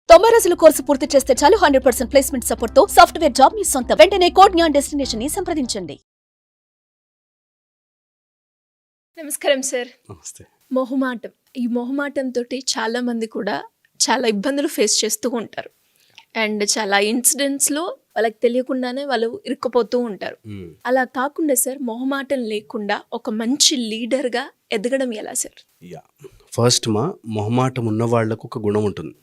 90 రోజుల కోర్సు పూర్తి చేస్తే చాలు 100% ప్లేస్మెంట్ సపోర్ట్ తో సాఫ్ట్వేర్ జాబ్ మీ సొంతం. వెంటనే కోడ్ జ్ఞాన్ డెస్టినేషన్ ని సంప్రదించండి. నమస్కారం సార్. నమస్తే. మొహమాటం, ఈ మొహమాటంతో చాలా మంది కూడా చాలా ఇబ్బందులు ఫేస్ చేస్తూ ఉంటారు. అండ్ చాలా ఇన్సిడెంట్స్లో వాళ్ళకి తెలియకుండానే వాళ్ళు ఇరుక్కుపోతూ ఉంటారు. అలా కాకుండా సార్, మొహమాటం లేకుండా ఒక మంచి లీడర్గా ఎదగడం ఎలా సార్? ఫస్ట్ మొహమాటం ఉన్న వాళ్ళకు ఒక గుణం ఉంటుంది.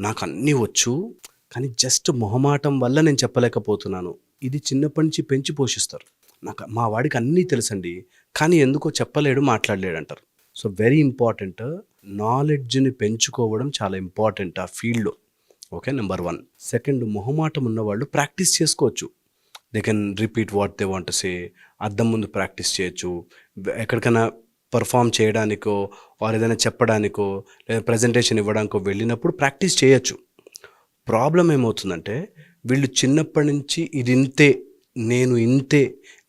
నాకు అన్నీ వచ్చు, కానీ జస్ట్ మొహమాటం వల్ల నేను చెప్పలేకపోతున్నాను. ఇది చిన్నప్పటి నుంచి పెంచి పోషిస్తారు. నాకు మా వాడికి అన్నీ తెలుసండి, కానీ ఎందుకో చెప్పలేడు, మాట్లాడలేడు అంటారు. సో వెరీ ఇంపార్టెంట్, నాలెడ్జ్ని పెంచుకోవడం చాలా ఇంపార్టెంట్ ఆ ఫీల్డ్లో. Okay, number 1. సెకండ్, మొహమాటం ఉన్నవాళ్ళు ప్రాక్టీస్ చేసుకోవచ్చు. They can repeat what they want to say. అద్దం ముందు ప్రాక్టీస్ చేయొచ్చు, ఎక్కడికైనా పర్ఫామ్ చేయడానికో వారు ఏదైనా చెప్పడానికో లేదా ప్రజెంటేషన్ ఇవ్వడానికో వెళ్ళినప్పుడు ప్రాక్టీస్ చేయొచ్చు. ప్రాబ్లం ఏమవుతుందంటే, వీళ్ళు చిన్నప్పటి నుంచి ఇది ఇంతే, నేను ఇంతే,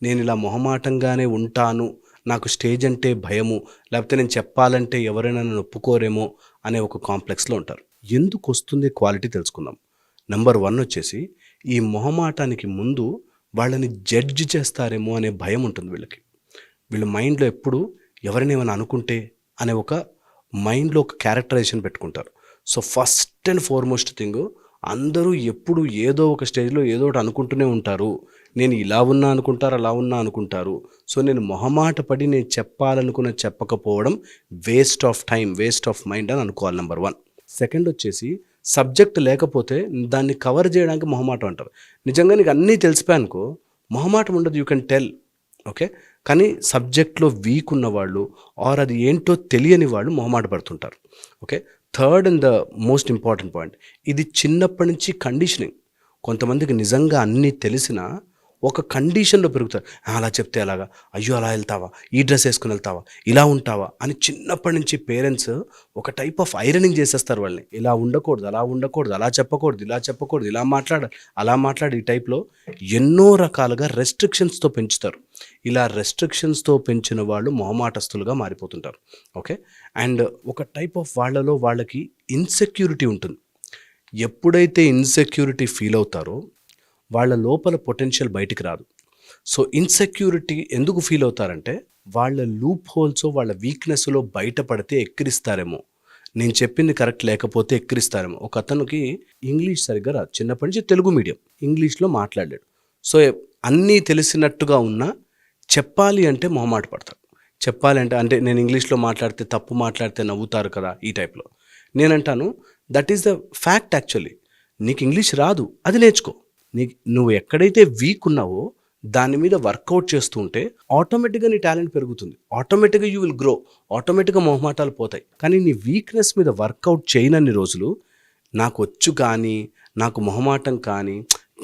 నేను ఇలా మొహమాటంగానే ఉంటాను, నాకు స్టేజ్ అంటే భయము, లేకపోతే నేను చెప్పాలంటే ఎవరైనా నన్ను ఒప్పుకోరేమో అనే ఒక కాంప్లెక్స్లో ఉంటారు. ఎందుకు వస్తుంది క్వాలిటీ తెలుసుకుందాం. నెంబర్ 1 వచ్చేసి, ఈ మొహమాటానికి ముందు వాళ్ళని జడ్జ్ చేస్తారేమో అనే భయం ఉంటుంది వీళ్ళకి. వీళ్ళ మైండ్లో ఎప్పుడు ఎవరైనా ఏమైనా అనుకుంటే అనే ఒక మైండ్లో ఒక క్యారెక్టరైజేషన్ పెట్టుకుంటారు. So first and foremost thing, అందరూ ఎప్పుడు ఏదో ఒక స్టేజ్లో ఏదో ఒకటి అనుకుంటూనే ఉంటారు. నేను ఇలా ఉన్నా అనుకుంటారు, అలా ఉన్నా అనుకుంటారు. సో నేను మొహమాట పడి నేను చెప్పాలనుకున్న చెప్పకపోవడం waste of time, waste of mind అని అనుకోవాలి. నెంబర్ 1. సెకండ్ వచ్చేసి, సబ్జెక్ట్ లేకపోతే దాన్ని కవర్ చేయడానికి మొహమాటం అంటారు. నిజంగా నీకు అన్నీ తెలిసిపోయానుకో మొహమాటం ఉండదు, యూ కెన్ టెల్. ఓకే, కానీ సబ్జెక్ట్లో వీక్ ఉన్నవాళ్ళు ఆర్ అది ఏంటో తెలియని వాళ్ళు మొహమాట పడుతుంటారు. Okay, third and the most important point, ఇది చిన్నప్పటి నుంచి కండిషనింగ్. కొంతమందికి నిజంగా అన్నీ తెలిసినా ఒక కండిషన్లో పెరుగుతారు. అలా చెప్తే అలాగా, అయ్యో అలా వెళ్తావా, ఈ డ్రెస్ వేసుకుని వెళ్తావా, ఇలా ఉంటావా అని చిన్నప్పటి నుంచి పేరెంట్స్ ఒక టైప్ ఆఫ్ ఐరనింగ్ చేసేస్తారు వాళ్ళని. ఇలా ఉండకూడదు, అలా ఉండకూడదు, అలా చెప్పకూడదు, ఇలా చెప్పకూడదు, ఇలా మాట్లాడాలి, అలా మాట్లాడి, ఈ టైప్లో ఎన్నో రకాలుగా రెస్ట్రిక్షన్స్తో పెంచుతారు. ఇలా రెస్ట్రిక్షన్స్తో పెంచిన వాళ్ళు మొహమాటస్తులుగా మారిపోతుంటారు. ఓకే, అండ్ ఒక టైప్ ఆఫ్ వాళ్ళకి ఇన్సెక్యూరిటీ ఉంటుంది. ఎప్పుడైతే ఇన్సెక్యూరిటీ ఫీల్ అవుతారో వాళ్ళ లోపల పొటెన్షియల్ బయటికి రాదు. సో ఇన్సెక్యూరిటీ ఎందుకు ఫీల్ అవుతారంటే, వాళ్ళ లూప్ హోల్స్, వాళ్ళ వీక్నెస్లో బయటపడితే ఎక్కిరిస్తారేమో, నేను చెప్పింది కరెక్ట్ లేకపోతే ఎక్కిరిస్తారేమో. ఒక అతనికి ఇంగ్లీష్ సరిగ్గా రాదు, చిన్నప్పటి నుంచి తెలుగు మీడియం, ఇంగ్లీష్లో మాట్లాడాడు. సో అన్నీ తెలిసినట్టుగా ఉన్నా చెప్పాలి అంటే మొహమాట పడతాడు. చెప్పాలి అంటే నేను ఇంగ్లీష్లో మాట్లాడితే, తప్పు మాట్లాడితే నవ్వుతారు కదా, ఈ టైప్లో. నేనంటాను, that is the fact. Actually నీకు ఇంగ్లీష్ రాదు, అది నేర్చుకో. నువ్వు ఎక్కడైతే వీక్ ఉన్నావో దాని మీద వర్కౌట్ చేస్తూ ఉంటే ఆటోమేటిక్గా నీ టాలెంట్ పెరుగుతుంది, ఆటోమేటిక్గా యూ విల్ గ్రో, ఆటోమేటిక్గా మొహమాటాలు పోతాయి. కానీ నీ వీక్నెస్ మీద వర్కౌట్ చేయనన్ని రోజులు నాకు వచ్చు కానీ, నాకు మొహమాటం కానీ,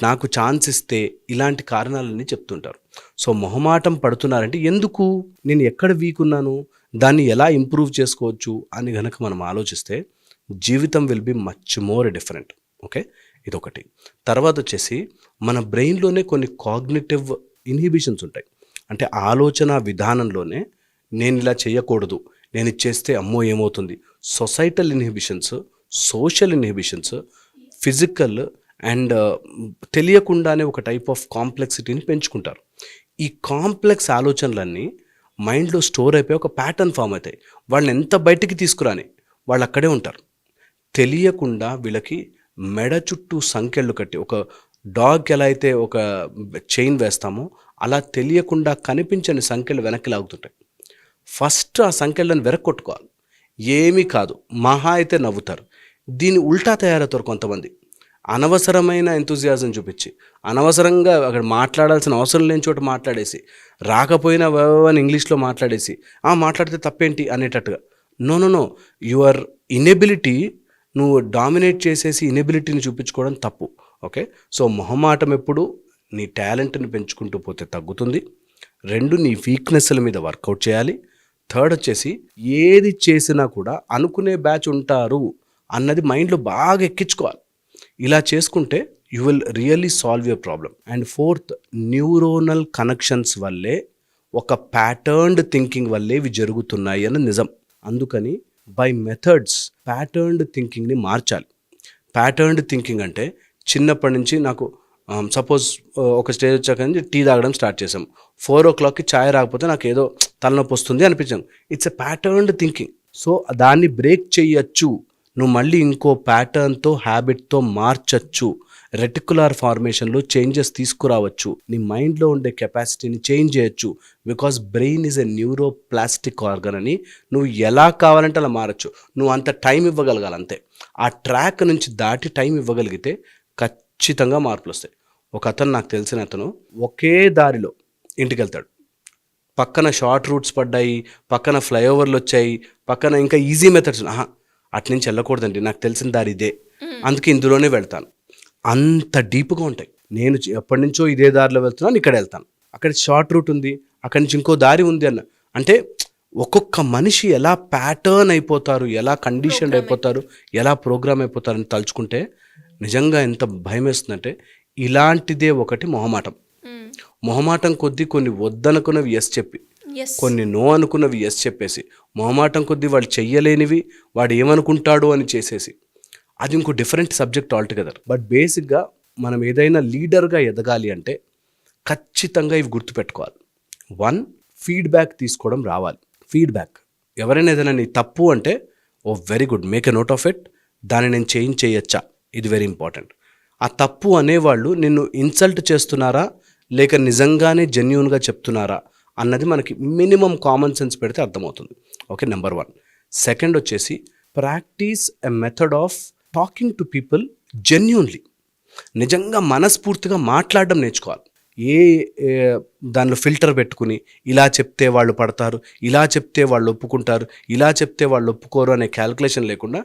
నాకు ఛాన్స్ ఇస్తే, ఇలాంటి కారణాలన్నీ చెప్తుంటారు. సో మొహమాటం పడుతున్నారంటే ఎందుకు, నేను ఎక్కడ వీక్ ఉన్నాను, దాన్ని ఎలా ఇంప్రూవ్ చేసుకోవచ్చు అని కనుక మనం ఆలోచిస్తే జీవితం will be much more different. Okay, ఇదొకటి. తర్వాత వచ్చేసి, మన బ్రెయిన్లోనే కొన్ని కాగ్నిటివ్ ఇన్హిబిషన్స్ ఉంటాయి. అంటే ఆలోచన విధానంలోనే నేను ఇలా చేయకూడదు, నేను ఇచ్చేస్తే అమ్మో ఏమవుతుంది, societal inhibitions, social inhibitions, physical and తెలియకుండానే ఒక టైప్ ఆఫ్ కాంప్లెక్సిటీని పెంచుకుంటారు. ఈ కాంప్లెక్స్ ఆలోచనలన్నీ మైండ్లో స్టోర్ అయిపోయి ఒక ప్యాటర్న్ ఫామ్ అవుతాయి. వాళ్ళని ఎంత బయటికి తీసుకురాని వాళ్ళు అక్కడే ఉంటారు. తెలియకుండా వీళ్ళకి మెడ చుట్టూ సంకెళ్ళు కట్టి, ఒక డాగ్కి ఎలా అయితే ఒక చైన్ వేస్తామో అలా తెలియకుండా కనిపించని సంకెళ్ళు వెనక్కి లాగుతుంటాయి. ఫస్ట్ ఆ సంకెళ్ళని వెరక్కొట్టుకోవాలి. ఏమీ కాదు, మహా అయితే నవ్వుతారు. దీని ఉల్టా తయారవుతారు కొంతమంది. అనవసరమైన ఎంతూజియాజం చూపించి, అనవసరంగా అక్కడ మాట్లాడాల్సిన అవసరం లేని చోట మాట్లాడేసి, రాకపోయినా అని ఇంగ్లీష్లో మాట్లాడేసి, మాట్లాడితే తప్పేంటి అనేటట్టుగా. నో, యువర్ ఇనెబిలిటీ నువ్వు డామినేట్ చేసేసి ఇనెబిలిటీని చూపించుకోవడం తప్పు. ఓకే, సో మొహమాటం ఎప్పుడు నీ టాలెంట్ని పెంచుకుంటూ పోతే తగ్గుతుంది. 2, నీ వీక్నెస్ల మీద వర్కౌట్ చేయాలి. థర్డ్ వచ్చేసి, ఏది చేసినా కూడా అనుకునే బ్యాచ్ ఉంటారు అన్నది మైండ్లో బాగా ఎక్కించుకోవాలి. ఇలా చేసుకుంటే you will really solve your problem. And fourth, neuronal connections వల్లే, ఒక ప్యాటర్న్డ్ థింకింగ్ వల్లే ఇవి జరుగుతున్నాయి అన్న నిజం. అందుకని బై మెథడ్స్ ప్యాటర్న్డ్ థింకింగ్ని మార్చాలి. ప్యాటర్న్డ్ థింకింగ్ అంటే చిన్నప్పటి నుంచి నాకు సపోజ్ ఒక స్టేజ్ వచ్చాక నుంచి టీ తాగడం స్టార్ట్ చేసాం. 4 o'clockకి ఛాయ్ రాకపోతే నాకు ఏదో తలనొప్పి వస్తుంది అనిపించాం. It's a patterned thinking. So దాన్ని బ్రేక్ చేయొచ్చు, నువ్వు మళ్ళీ ఇంకో ప్యాటర్న్తో హ్యాబిట్తో మార్చచ్చు, రెటికులర్ ఫార్మేషన్లో చేంజెస్ తీసుకురావచ్చు, నీ మైండ్లో ఉండే కెపాసిటీని చేంజ్ చేయొచ్చు. Because brain is a neuroplastic organ అని నువ్వు ఎలా కావాలంటే అలా మారచ్చు. నువ్వు అంత టైం ఇవ్వగలగాలి అంతే. ఆ ట్రాక్ నుంచి దాటి టైం ఇవ్వగలిగితే ఖచ్చితంగా మార్పులు వస్తాయి. ఒక అతను నాకు తెలిసిన అతను ఒకే దారిలో ఇంటికి వెళ్తాడు, పక్కన షార్ట్ రూట్స్ పడ్డాయి, పక్కన ఫ్లైఓవర్లు వచ్చాయి, పక్కన ఇంకా ఈజీ మెథడ్స్, అటు నుంచి వెళ్ళకూడదండి, నాకు తెలిసిన దారి ఇదే, అందుకే ఇందులోనే వెళ్తాను. అంత డీప్గా ఉంటాయి. నేను ఎప్పటి నుంచో ఇదే దారిలో వెళ్తున్నాను, ఇక్కడ వెళ్తాను, అక్కడ షార్ట్ రూట్ ఉంది, అక్కడి నుంచి ఇంకో దారి ఉంది అన్న. అంటే ఒక్కొక్క మనిషి ఎలా ప్యాటర్న్ అయిపోతారు, ఎలా కండిషన్ అయిపోతారు, ఎలా ప్రోగ్రామ్ అయిపోతారు అని తలుచుకుంటే నిజంగా ఎంత భయం వేస్తుందంటే, ఇలాంటిదే ఒకటి మొహమాటం. మొహమాటం కొద్దీ కొన్ని వద్దనుకున్నవి ఎస్ చెప్పి, కొన్ని నో అనుకున్నవి ఎస్ చెప్పేసి, మొహమాటం కొద్దీ వాడు చెయ్యలేనివి వాడు ఏమనుకుంటాడు అని చేసేసి, అది ఇంకో డిఫరెంట్ సబ్జెక్ట్ ఆల్టుగెదర్. బట్ బేసిక్గా మనం ఏదైనా లీడర్గా ఎదగాలి అంటే ఖచ్చితంగా ఇవి గుర్తుపెట్టుకోవాలి. 1, ఫీడ్బ్యాక్ తీసుకోవడం రావాలి. ఫీడ్బ్యాక్, ఎవరైనా ఏదైనా నీ తప్పు అంటే oh very good, make a note of it, దాన్ని నేను చేంజ్ చేయొచ్చా, ఇది వెరీ ఇంపార్టెంట్. ఆ తప్పు అనేవాళ్ళు నిన్ను ఇన్సల్ట్ చేస్తున్నారా లేక నిజంగానే జెన్యూన్గా చెప్తున్నారా అన్నది మనకి మినిమం కామన్ సెన్స్ పెడితే అర్థమవుతుంది. Okay, number 1. సెకండ్ వచ్చేసి practice a method of talking to people genuinely. నిజంగా మనస్ఫూర్తిగా మాట్లాడడం నేర్చుకోవాలి. ఏ దానిలో ఫిల్టర్ పెట్టుకుని ఇలా చెప్తే వాళ్ళు పడతారు, ఇలా చెప్తే వాళ్ళు ఒప్పుకుంటారు, ఇలా చెప్తే వాళ్ళు ఒప్పుకోరు అనే క్యాల్కులేషన్ లేకుండా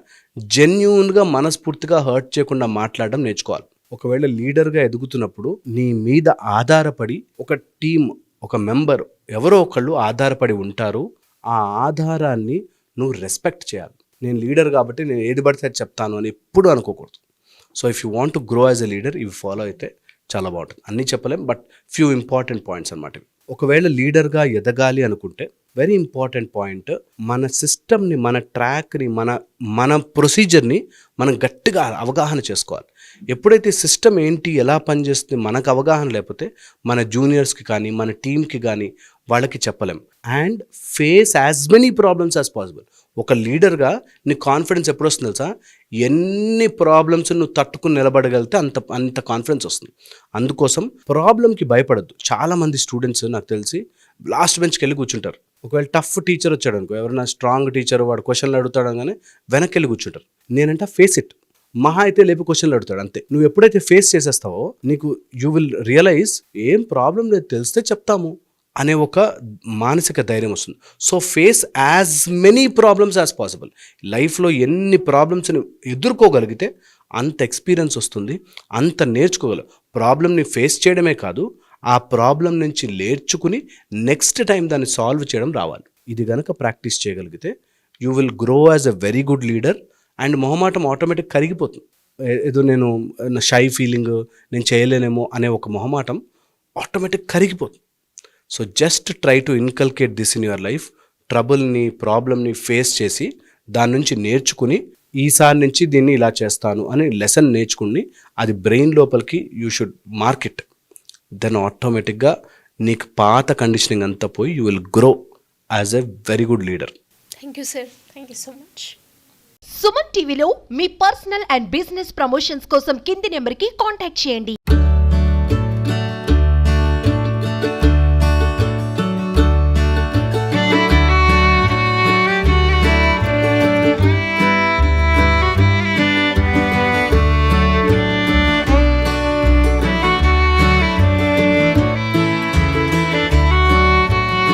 జెన్యూన్గా మనస్ఫూర్తిగా హర్ట్ చేయకుండా మాట్లాడడం నేర్చుకోవాలి. ఒకవేళ లీడర్గా ఎదుగుతున్నప్పుడు నీ మీద ఆధారపడి ఒక టీం, ఒక మెంబర్, ఎవరో ఒకళ్ళు ఆధారపడి ఉంటారు. ఆ ఆధారాన్ని నువ్వు రెస్పెక్ట్ చేయాలి. నేను లీడర్ కాబట్టి నేను ఏది పడితే అది చెప్తాను అని ఎప్పుడు అనుకోకూడదు. So if you want to grow as a leader, ఇవి ఫాలో అయితే చాలా బాగుంటుంది. అన్నీ చెప్పలేం, బట్ ఫ్యూ ఇంపార్టెంట్ పాయింట్స్ అన్నమాట ఇవి. ఒకవేళ లీడర్గా ఎదగాలి అనుకుంటే వెరీ ఇంపార్టెంట్ పాయింట్, మన సిస్టమ్ని, మన ట్రాక్ని, మన ప్రొసీజర్ని మనం గట్టిగా అవగాహన చేసుకోవాలి. ఎప్పుడైతే సిస్టమ్ ఏంటి, ఎలా పనిచేస్తుంది మనకు అవగాహన లేకపోతే మన జూనియర్స్కి కానీ మన టీంకి కానీ వాళ్ళకి చెప్పలేం. And face as many problems as possible. ఒక లీడర్గా నీ కాన్ఫిడెన్స్ ఎప్పుడు వస్తుంది తెలుసా? ఎన్ని ప్రాబ్లమ్స్ నువ్వు తట్టుకుని నిలబడగలిగితే అంత కాన్ఫిడెన్స్ వస్తుంది. అందుకోసం ప్రాబ్లంకి భయపడద్దు. చాలామంది స్టూడెంట్స్ నాకు తెలిసి లాస్ట్ బెంచ్కి వెళ్ళి కూర్చుంటారు. ఒకవేళ టఫ్ టీచర్ వచ్చాడు అనుకో, ఎవరైనా స్ట్రాంగ్ టీచర్ వాడు క్వశ్చన్లు అడుగుతాడు కానీ వెనక్కి వెళ్ళి కూర్చుంటారు. నేనంటే ఫేస్ ఇట్, మహా అయితే లేపి క్వశ్చన్లు అడుగుతాడు అంతే. నువ్వు ఎప్పుడైతే ఫేస్ చేసేస్తావో నీకు యూ విల్ రియలైజ్ ఏం ప్రాబ్లం లేదు, తెలిస్తే చెప్తాము అనే ఒక మానసిక ధైర్యం వస్తుంది. So face as many problems as possible. లైఫ్లో ఎన్ని ప్రాబ్లమ్స్ని ఎదుర్కోగలిగితే అంత ఎక్స్పీరియన్స్ వస్తుంది, అంత నేర్చుకోగలవు. ప్రాబ్లమ్ని ఫేస్ చేయడమే కాదు, ఆ ప్రాబ్లం నుంచి నేర్చుకుని నెక్స్ట్ టైం దాన్ని సాల్వ్ చేయడం రావాలి. ఇది కనుక ప్రాక్టీస్ చేయగలిగితే you will grow as a very good leader. And మొహమాటం ఆటోమేటిక్ కరిగిపోతుంది. ఏదో నేను షై ఫీలింగ్, నేను చేయలేనేమో అనే ఒక మొహమాటం ఆటోమేటిక్ కరిగిపోతుంది. So just try to inculcate this in your life. ట్రబుల్ని, ప్రాబ్లమ్ని ఫేస్ చేసి దాని నుంచి నేర్చుకుని ఈసారి నుంచి దీన్ని ఇలా చేస్తాను అని లెసన్ నేర్చుకుని అది బ్రెయిన్ లోపలికి you should mark it. Then ఆటోమేటిక్గా నీకు పాత కండిషనింగ్ అంతా పోయి you will grow as a very good leader. Thank you sir, thank you so much. Suman టీవీలో మీ పర్సనల్ అండ్ బిజినెస్ ప్రమోషన్స్ కోసం కింది నెంబర్కి కాంటాక్ట్ చేయండి.